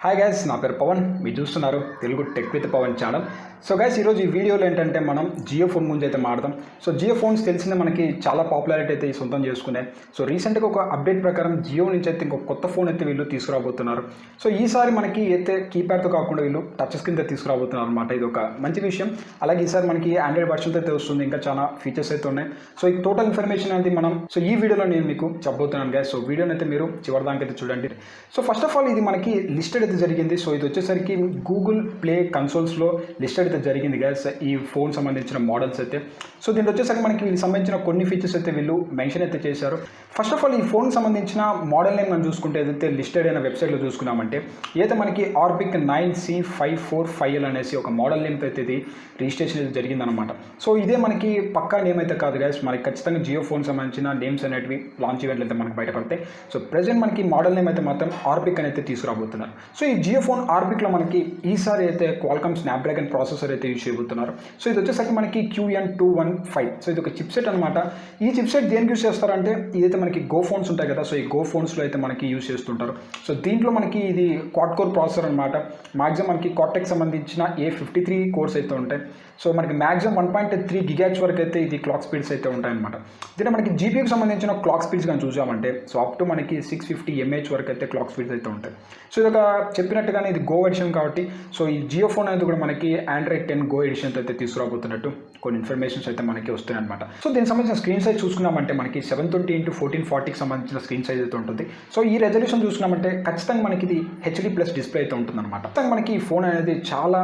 Hi guys, నా పేరు పవన్. మీరు చూస్తున్నారు Telugu tech with Pavan channel. So guys, ఈరోజు ఈ వీడియోలో ఏంటంటే మనం జియో ఫోన్ గురించి అయితే మాట్లాడదాం. సో జియో ఫోన్స్ తెలిసిందే మనకి చాలా పాపులారిటీ అయితే సొంతం చేసుకున్నాయి. సో రీసెంట్గా ఒక అప్డేట్ ప్రకారం జియో నుంచి అయితే ఇంకొక కొత్త ఫోన్ అయితే వీళ్ళు తీసుకురాబోతున్నారు. సో ఈసారి మనకి అయితే కీప్యాడ్తో కాకుండా వీళ్ళు టచ్ స్క్రీన్ అయితే తీసుకురాబోతున్నారు అనమాట. ఇది ఒక మంచి విషయం. అలాగే ఈసారి మనకి ఆండ్రాయిడ్ వర్షన్తో అయితే వస్తుంది. ఇంకా చాలా ఫీచర్స్ అయితే ఉన్నాయి. సో ఈ టోటల్ ఇన్ఫర్మేషన్ అనేది మనం ఈ వీడియోలో నేను మీకు చెప్పబోతున్నాను గైస్. సో వీడియోని అయితే మీరు చివరిదానికి అయితే చూడండి. సో ఫస్ట్ ఆఫ్ ఆల్ ఇది మనకి లిస్టెడ్ అయితే జరిగింది. సో ఇది వచ్చేసరికి గూగుల్ ప్లే కన్సోల్స్లో లిస్టెడ్ అయితే జరిగింది గైస్, ఈ ఫోన్ సంబంధించిన మోడల్స్ అయితే. సో దీంట్లో వచ్చేసరికి మనకి వీళ్ళకి సంబంధించిన కొన్ని ఫీచర్స్ అయితే వీళ్ళు మెన్షన్ అయితే చేశారు. ఫస్ట్ ఆఫ్ ఆల్ ఈ ఫోన్ సంబంధించిన మోడల్ నేమ్ మనం చూసుకుంటే ఏదైతే లిస్టెడ్ అయిన వెబ్సైట్లో చూసుకున్నామంటే ఏదైతే మనకి ఆర్బిక్ 9C545L అనేసి ఒక మోడల్ నేమ్ అయితే ఇది రిజిస్ట్రేషన్ అయితే జరిగిందనమాట. సో ఇదే మనకి పక్కా నేమ్ అయితే కాదు గైస్, మనకి ఖచ్చితంగా జియో ఫోన్ సంబంధించిన నేమ్స్ అనేటివి లాంచ్ ఈవెంట్లు అయితే మనకి బయటపడతాయి. సో ప్రెజెంట్ మనకి మోడల్ నేమ్ అయితే మాత్రం ఆర్బిక్ అని అయితే తీసుకురాబోతున్నారు. సో ఈ జియో ఫోన్ ఆర్బిక్లో మనకి ఈసారి అయితే క్వాల్కామ్ స్నాప్డ్రాగన్ ప్రాసెసర్ అయితే యూజ్ చేయబోతున్నారు. సో ఇది వచ్చేసరికి మనకి QN215. సో ఇది ఒక చిప్సెట్ అనమాట. ఈ చిప్సెట్ దేనికి యూజ్ చేస్తారంటే ఇదైతే మనకి గో ఫోన్స్ ఉంటాయి కదా, సో ఈ గో ఫోన్స్లో అయితే మనకి యూజ్ చేస్తుంటారు. సో దీంట్లో మనకి ఇది క్వాడ్ కోర్ ప్రాసెసర్ అనమాట. మ్యాక్సిమం మనకి కార్టెక్స్ సంబంధించిన A53 కోర్స్ అయితే ఉంటాయి. సో మనకి మ్యాక్సిమం 1.3 GHz వరకు అయితే ఇది క్లాక్ స్పీడ్స్ అయితే ఉంటాయన్నమాట. దీంట్లో మనకి జీపీయూకి సంబంధించిన క్లాక్ స్పీడ్స్ కానీ చూసామంటే సో అప్ టు మనకి 650 mAh వరకు అయితే క్లాక్ స్పీడ్స్ అయితే ఉంటాయి. సో ఇది ఒక చెప్పినట్టుగానే ఇది గో ఎడిషన్ కాబట్టి సో ఈ జియో ఫోన్ అనేది కూడా మనకి ఆండ్రాయిడ్ 10 గో ఎడిషన్ అయితే తీసుకురాబోతున్నట్టు కొన్ని ఇన్ఫర్మేషన్స్ అయితే మనకి వస్తున్నాయి అనమాట. సో దీనికి సంబంధించిన స్క్రీన్ సైజ్ చూసుకున్నామంటే మనకి 720x1440కి సంబంధించిన స్క్రీన్ సైజ్ అయితే ఉంటుంది. సో ఈ రెజల్యూషన్ చూసుకున్నామంటే ఖచ్చితంగా మనకి ఇది HD+ డిస్ప్లే అయితే ఉంటుందన్నమాట. ఖచ్చితంగా మనకి ఈ ఫోన్ అనేది చాలా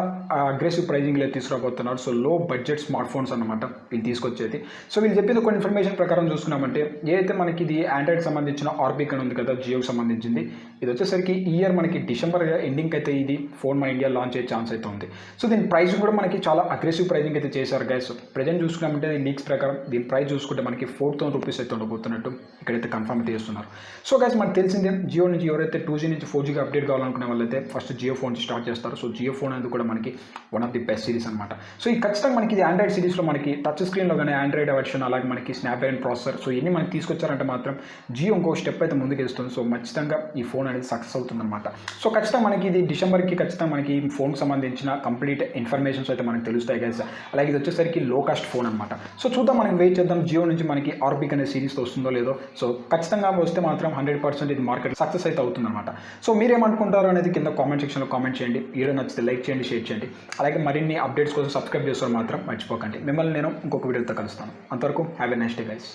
అగ్రెసివ్ ప్రైజింగ్లో తీసుకురాబోతున్నారు. సో లో బడ్జెట్ స్మార్ట్ ఫోన్స్ అనమాట వీళ్ళు తీసుకొచ్చేది. సో వీళ్ళు చెప్పింది కొన్ని ఇన్ఫర్మేషన్ ప్రకారం చూసుకున్నామంటే ఏదైతే మనకి ఇది ఆండ్రాయిడ్ సంబంధించిన ఆర్బిక్ అని ఉంది కదా, జియోకి సంబంధించింది, ఇది వచ్చేసరికి ఈ ఇయర్ మనకి డిసెంబర్ ఎండింగ్ అయితే ఇది ఫోన్ మన ఇండియా లాంచ్ అయ్యే ఛాన్స్ అయితే ఉంది. సో దీని ప్రైస్ కూడా మనకి చాలా అగ్రెసివ్ ప్రైజింగ్ అయితే చేశారు గైస్. ప్రెజెంట్ చూసుకున్నామంటే లీక్స్ ప్రకారం దీని ప్రైస్ చూసుకుంటే మనకి 4,000 రూపీస్ అయితే ఉండబోతున్నట్టు ఇక్కడైతే కన్ఫర్మ్ అయితే చేస్తున్నారు. సో గైస్, మనకు తెలిసిందే జియో నుంచి ఎవరైతే 2G నుంచి 4Gకి అప్డేట్ కావాలనుకునే వాళ్ళైతే ఫస్ట్ జియో ఫోన్ స్టార్ట్ చేస్తారు. సో జియో ఫోన్ అనేది కూడా మనకి one of the best series అనమాట. సో ఈ ఖచ్చితంగా మనకి ఇది ఆండ్రాయిడ్ సిరీస్లో మనకి టచ్ స్క్రీన్లో కానీ ఆండ్రాయిడ్ వర్షన్ అలాగే మనకి స్నాప్డ్రాగన్ ప్రాసెసర్ సో ఇవన్నీ మనకి తీసుకొచ్చారంటే మాత్రం జియో ఇంకో స్టెప్ అయితే ముందుకు వేస్తుంది. సో ఖచ్చితంగా ఈ ఫోన్ అనేది సక్సెస్ అవుతుందన్నమాట. సో ఖచ్చితంగా మనకి ఇది డిసెంబర్కి ఖచ్చితంగా మనకి ఈ ఫోన్కి సంబంధించిన కంప్లీట్ ఇన్ఫర్మేషన్స్ అయితే మనకి తెలుస్తాయి గైస్. అలాగే ఇది వచ్చేసరికి లో కాస్ట్ ఫోన్ అనమాట. సో చూద్దాం, మనం వెయిట్ చేద్దాం జియో నుంచి మనకి ఆర్బిక్ అనే సిరీస్తో వస్తుందో లేదో. సో ఖచ్చితంగా వస్తే మాత్రం 100% ఇది మార్కెట్ సక్సెస్ అయితే అవుతుందన్నమాట. సో మీరేమనుకుంటారో అనేది కింద కామెంట్ సెక్షన్లో కామెంట్ చేయండి. వీడియో నచ్చితే లైక్ చేయండి, షేర్ చేయండి. అలాగే మరిన్ని అప్డేట్స్ కోసం సబ్స్క్రైబ్ చేసుకోవడం మాత్రం మర్చిపోకండి. మిమ్మల్ని నేను ఇంకొక వీడియోతో కలుస్తాను. అంతవరకు have a nice day guys.